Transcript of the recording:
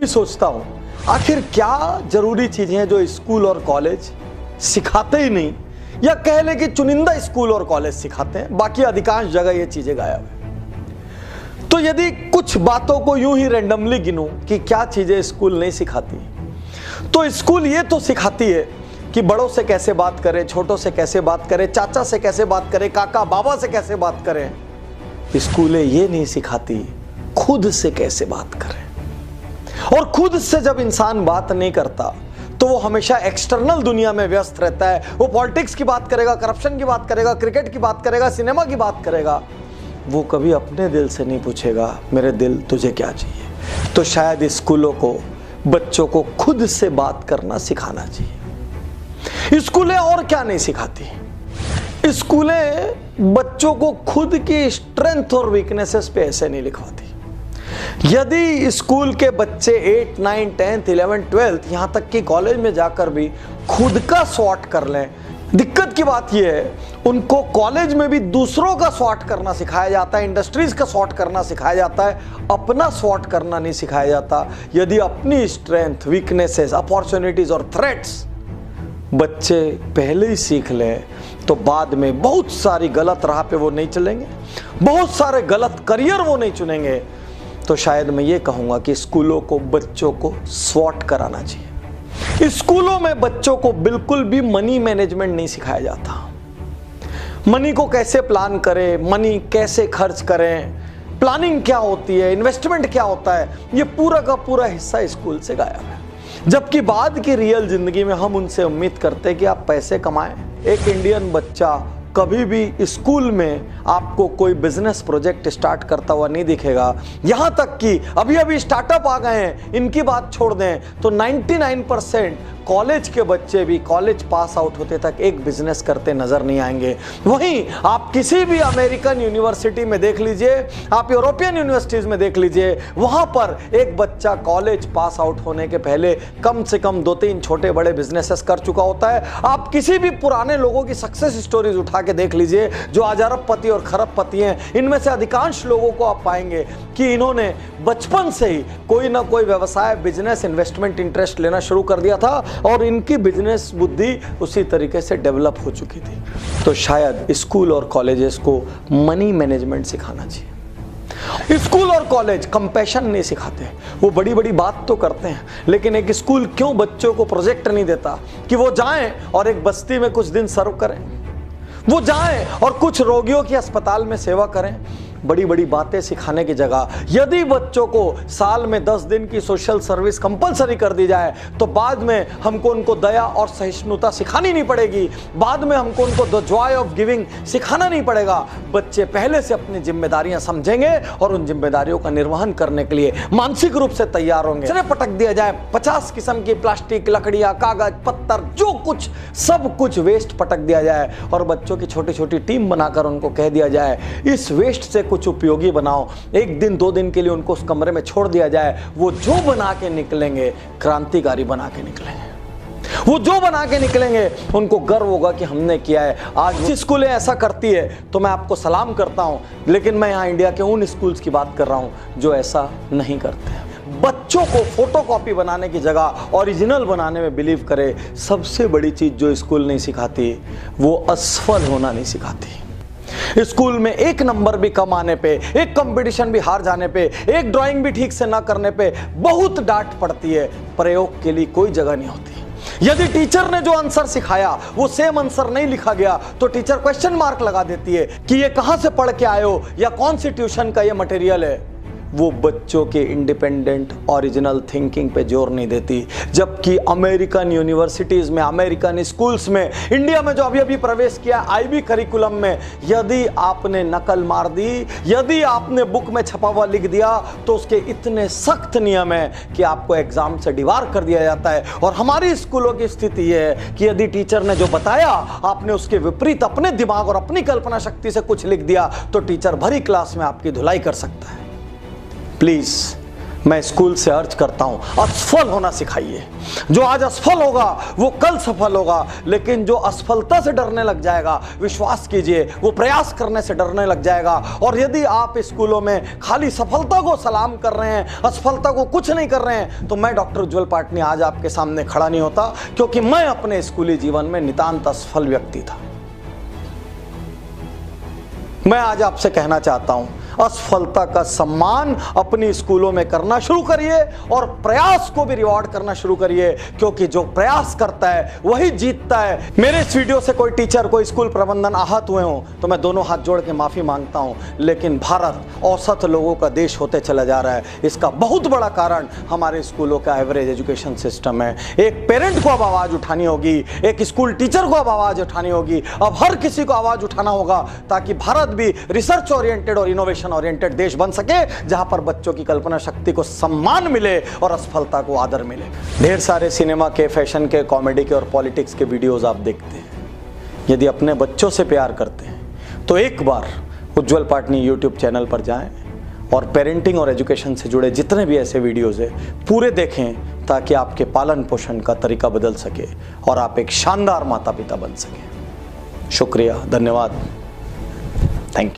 सोचता हूं आखिर क्या जरूरी चीजें हैं जो स्कूल और कॉलेज सिखाते ही नहीं, या कह ले कि चुनिंदा स्कूल और कॉलेज सिखाते हैं, बाकी अधिकांश जगह ये चीजें गायब है। तो यदि कुछ बातों को यूं ही रैंडमली गिनूं कि क्या चीजें स्कूल नहीं सिखाती, तो स्कूल ये तो सिखाती है कि बड़ों से कैसे बात करें, छोटों से कैसे बात करें, चाचा से कैसे बात करें, काका बाबा से कैसे बात करें। स्कूलें ये नहीं सिखाती खुद से कैसे बात करें। और खुद से जब इंसान बात नहीं करता तो वो हमेशा एक्सटर्नल दुनिया में व्यस्त रहता है। वो पॉलिटिक्स की बात करेगा, करप्शन की बात करेगा, क्रिकेट की बात करेगा, सिनेमा की बात करेगा। वो कभी अपने दिल से नहीं पूछेगा मेरे दिल तुझे क्या चाहिए। तो शायद स्कूलों को बच्चों को खुद से बात करना सिखाना चाहिए। स्कूलें और क्या नहीं सिखाती? स्कूलें बच्चों को खुद की स्ट्रेंथ और वीकनेसेस पे ऐसे नहीं लिखवाती। यदि स्कूल के बच्चे 8, 9, 10, 11, 12 यहां तक कि कॉलेज में जाकर भी खुद का स्वॉट कर लें, दिक्कत की बात यह है उनको कॉलेज में भी दूसरों का स्वॉट करना सिखाया जाता है, इंडस्ट्रीज का स्वॉट करना सिखाया जाता है, अपना स्वॉट करना नहीं सिखाया जाता। यदि अपनी स्ट्रेंथ, वीकनेसेस, अपॉर्चुनिटीज और थ्रेट्स बच्चे पहले ही सीख लें तो बाद में बहुत सारी गलत राह पे वो नहीं चलेंगे, बहुत सारे गलत करियर वो नहीं चुनेंगे। तो शायद मैं ये कहूंगा कि स्कूलों को बच्चों को स्वॉट कराना चाहिए। स्कूलों में बच्चों को बिल्कुल भी मनी मैनेजमेंट नहीं सिखाया जाता। मनी को कैसे प्लान करें, मनी कैसे खर्च करें, प्लानिंग क्या होती है, इन्वेस्टमेंट क्या होता है, ये पूरा का पूरा हिस्सा स्कूल से गायब है। जबकि बाद की रियल जिंदगी में हम उनसे उम्मीद करते हैं कि आप पैसे कमाएं। एक इंडियन बच्चा कभी भी स्कूल में आपको कोई बिजनेस प्रोजेक्ट स्टार्ट करता हुआ नहीं दिखेगा। यहां तक कि अभी अभी स्टार्टअप आ गए हैं, इनकी बात छोड़ दें तो 99% कॉलेज के बच्चे भी कॉलेज पास आउट होते तक एक बिजनेस करते नजर नहीं आएंगे। वहीं आप किसी भी अमेरिकन यूनिवर्सिटी में देख लीजिए, आप यूरोपियन यूनिवर्सिटीज में देख लीजिए, वहां पर एक बच्चा कॉलेज पास आउट होने के पहले कम से कम 2-3 छोटे बड़े बिजनेसेस कर चुका होता है। आप किसी भी पुराने लोगों की सक्सेस स्टोरीज उठा के देख लीजिए जो आज अरबपति और खरबपति हैं, इनमें से अधिकांश लोगों को आप पाएंगे कि इन्होंने बचपन से ही कोई ना कोई व्यवसाय, बिजनेस, इन्वेस्टमेंट इंटरेस्ट लेना शुरू कर दिया था और इनकी बिजनेस बुद्धि उसी तरीके से डेवलप हो चुकी थी। तो शायद स्कूल और कॉलेजेस को मनी मैनेजमेंट सिखाना चाहिए। स्कूल और कॉलेज कंपैशन नहीं सिखाते, वो बड़ी बड़ी बात तो करते हैं, लेकिन एक स्कूल क्यों बच्चों को प्रोजेक्ट नहीं देता कि वो जाएं और एक बस्ती में कुछ दिन सर्व करें, वो जाएं और कुछ रोगियों की अस्पताल में सेवा करें। बड़ी बड़ी बातें सिखाने की जगह यदि बच्चों को साल में 10 दिन की सोशल सर्विस कंपलसरी कर दी जाए तो बाद में हमको उनको दया और सहिष्णुता सिखानी नहीं पड़ेगी, बाद में हमको उनको द जॉय ऑफ गिविंग सिखाना नहीं पड़ेगा। बच्चे पहले से अपनी जिम्मेदारियां समझेंगे और उन जिम्मेदारियों का निर्वहन करने के लिए मानसिक रूप से तैयार होंगे। चले पटक दिया जाए 50 किस्म की प्लास्टिक, लकड़ियां, कागज, पत्थर, जो कुछ सब कुछ वेस्ट पटक दिया जाए और बच्चों की छोटी छोटी टीम बनाकर उनको कह दिया जाए इस वेस्ट से कुछ उपयोगी बनाओ। 1 दिन 2 दिन के लिए उनको उस कमरे में छोड़ दिया जाए, वो जो बना के निकलेंगे क्रांतिकारी बना के निकलेंगे। वो जो बना के निकलेंगे उनको गर्व होगा कि हमने किया है। आज स्कूलें ऐसा करती है तो मैं आपको सलाम करता हूं, लेकिन मैं यहां इंडिया के उन स्कूल्स की बात कर रहा हूं जो ऐसा नहीं करते। बच्चों को फोटोकॉपी बनाने की जगह ओरिजिनल बनाने में बिलीव करे। सबसे बड़ी चीज जो स्कूल नहीं सिखाती वो असफल होना नहीं सिखाती। स्कूल में 1 नंबर भी कम आने पे, एक कंपटीशन भी हार जाने पे, एक ड्राइंग भी ठीक से ना करने पे बहुत डांट पड़ती है, प्रयोग के लिए कोई जगह नहीं होती। यदि टीचर ने जो आंसर सिखाया वो सेम आंसर नहीं लिखा गया तो टीचर क्वेश्चन मार्क लगा देती है कि ये कहां से पढ़ के आए हो या कौन सी ट्यूशन का ये मटेरियल है। वो बच्चों के इंडिपेंडेंट ओरिजिनल थिंकिंग पे जोर नहीं देती। जबकि अमेरिकन यूनिवर्सिटीज में, अमेरिकन स्कूल्स में, इंडिया में जो अभी अभी प्रवेश किया आईबी करिकुलम में, यदि आपने नकल मार दी, यदि आपने बुक में छपा हुआ लिख दिया तो उसके इतने सख्त नियम है कि आपको एग्जाम से डिबार कर दिया जाता है। और हमारी स्कूलों की स्थिति यह है कि यदि टीचर ने जो बताया आपने उसके विपरीत अपने दिमाग और अपनी कल्पना शक्ति से कुछ लिख दिया तो टीचर भरी क्लास में आपकी धुलाई कर सकता है। प्लीज मैं स्कूल से अर्ज करता हूं, असफल होना सिखाइए। जो आज असफल होगा वो कल सफल होगा, लेकिन जो असफलता से डरने लग जाएगा, विश्वास कीजिए वो प्रयास करने से डरने लग जाएगा। और यदि आप स्कूलों में खाली सफलता को सलाम कर रहे हैं, असफलता को कुछ नहीं कर रहे हैं, तो मैं डॉक्टर उज्जवल पाटनी आज आपके सामने खड़ा नहीं होता, क्योंकि मैं अपने स्कूली जीवन में नितांत असफल व्यक्ति था। मैं आज आपसे कहना चाहता हूं, असफलता का सम्मान अपनी स्कूलों में करना शुरू करिए और प्रयास को भी रिवॉर्ड करना शुरू करिए, क्योंकि जो प्रयास करता है वही जीतता है। मेरे इस वीडियो से कोई टीचर, कोई स्कूल प्रबंधन आहत हुए हो तो मैं दोनों हाथ जोड़ के माफी मांगता हूं, लेकिन भारत औसत लोगों का देश होते चला जा रहा है। इसका बहुत बड़ा कारण हमारे स्कूलों का एवरेज एजुकेशन सिस्टम है। एक पेरेंट को अब आवाज उठानी होगी, एक स्कूल टीचर को अब आवाज उठानी होगी, अब हर किसी को आवाज उठाना होगा, ताकि भारत भी रिसर्च ओरिएंटेड और इनोवेशन ओरिएंटेड देश बन सके, जहां पर बच्चों की कल्पना शक्ति को सम्मान मिले और असफलता को आदर मिले। ढेर सारे सिनेमा के, फैशन के, कॉमेडी के और पॉलिटिक्स के वीडियोस आप देखते हैं। यदि अपने बच्चों से प्यार करते हैं तो एक बार उज्जवल पाटनी यूट्यूब चैनल पर जाएं और पेरेंटिंग और एजुकेशन से जुड़े जितने भी ऐसे वीडियोस हैं पूरे देखें, ताकि आपके पालन पोषण का तरीका बदल सके और आप एक शानदार माता पिता बन सकें। शुक्रिया, धन्यवाद।